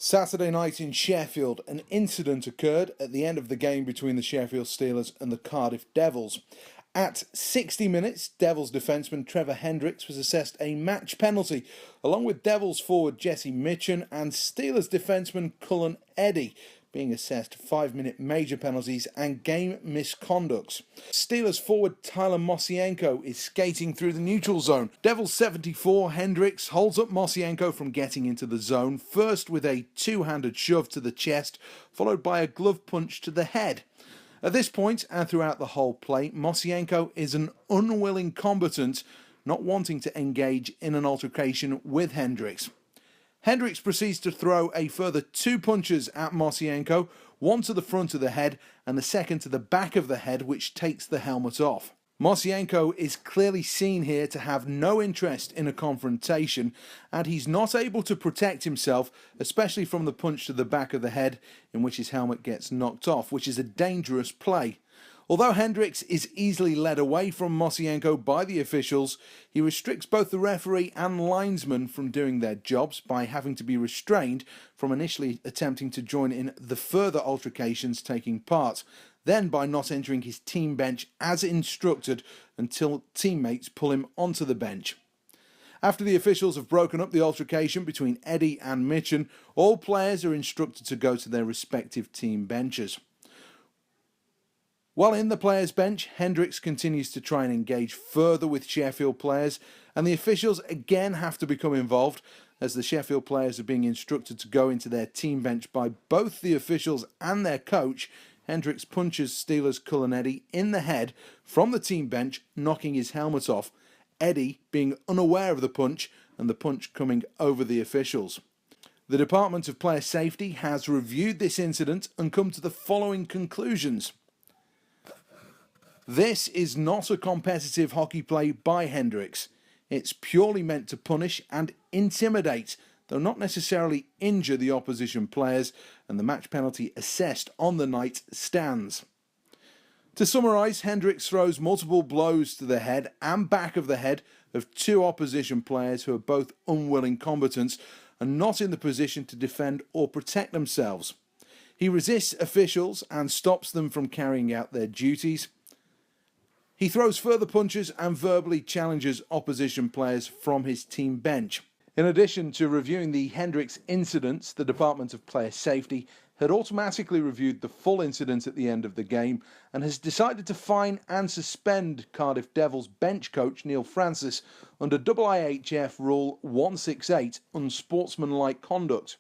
Saturday night in Sheffield, an incident occurred at the end of the game between the Sheffield Steelers and the Cardiff Devils. At 60 minutes, Devils defenceman Trevor Hendrikx was assessed a match penalty, along with Devils forward Jesse Mitchell and Steelers defenceman Cullen Eddy, being assessed 5-minute major penalties and game misconducts. Steelers forward Tyler Mosienko is skating through the neutral zone. Devils 74 Hendrikx holds up Mosienko from getting into the zone, first with a two-handed shove to the chest, followed by a glove punch to the head. At this point, and throughout the whole play, Mosienko is an unwilling combatant, not wanting to engage in an altercation with Hendrikx. Hendrikx proceeds to throw a further two punches at Mosienko, one to the front of the head and the second to the back of the head, which takes the helmet off. Mosienko is clearly seen here to have no interest in a confrontation, and he's not able to protect himself, especially from the punch to the back of the head in which his helmet gets knocked off, which is a dangerous play. Although Hendrikx is easily led away from Mosienko by the officials, he restricts both the referee and linesman from doing their jobs by having to be restrained from initially attempting to join in the further altercations taking part, then by not entering his team bench as instructed until teammates pull him onto the bench. After the officials have broken up the altercation between Eddy and Mitchell, all players are instructed to go to their respective team benches. While in the players' bench, Hendrikx continues to try and engage further with Sheffield players, and the officials again have to become involved as the Sheffield players are being instructed to go into their team bench by both the officials and their coach. Hendrikx punches Steelers' Cullen Eddy in the head from the team bench, knocking his helmet off, Eddy being unaware of the punch and the punch coming over the officials. The Department of Player Safety has reviewed this incident and come to the following conclusions. This is not a competitive hockey play by Hendrikx. It's purely meant to punish and intimidate, though not necessarily injure the opposition players, and the match penalty assessed on the night stands. To summarise, Hendrikx throws multiple blows to the head and back of the head of two opposition players who are both unwilling combatants and not in the position to defend or protect themselves. He resists officials and stops them from carrying out their duties. He throws further punches and verbally challenges opposition players from his team bench. In addition to reviewing the Hendrikx incidents, the Department of Player Safety had automatically reviewed the full incident at the end of the game and has decided to fine and suspend Cardiff Devils bench coach Neil Francis under EIHL Rule 168, Unsportsmanlike conduct.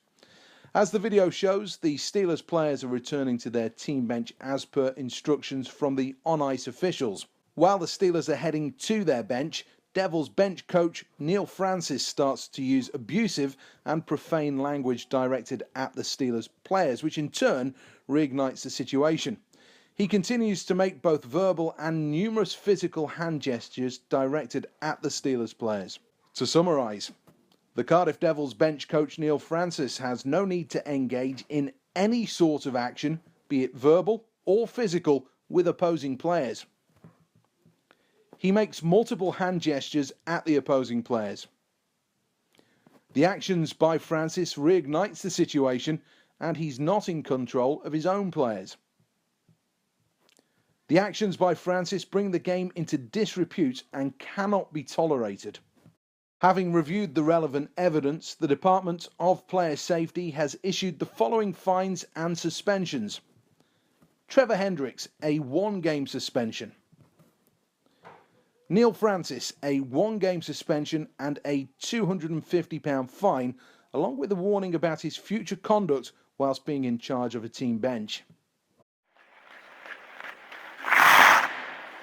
As the video shows, the Steelers players are returning to their team bench as per instructions from the on-ice officials. While the Steelers are heading to their bench, Devils bench coach Neil Francis starts to use abusive and profane language directed at the Steelers players, which in turn reignites the situation. He continues to make both verbal and numerous physical hand gestures directed at the Steelers players. To summarise, the Cardiff Devils bench coach Neil Francis has no need to engage in any sort of action, be it verbal or physical, with opposing players. He makes multiple hand gestures at the opposing players. The actions by Francis reignites the situation, and he's not in control of his own players. The actions by Francis bring the game into disrepute and cannot be tolerated. Having reviewed the relevant evidence, the Department of Player Safety has issued the following fines and suspensions. Trevor Hendrikx, a 1-game suspension. Neil Francis, a 1-game suspension and a £250 fine, along with a warning about his future conduct whilst being in charge of a team bench.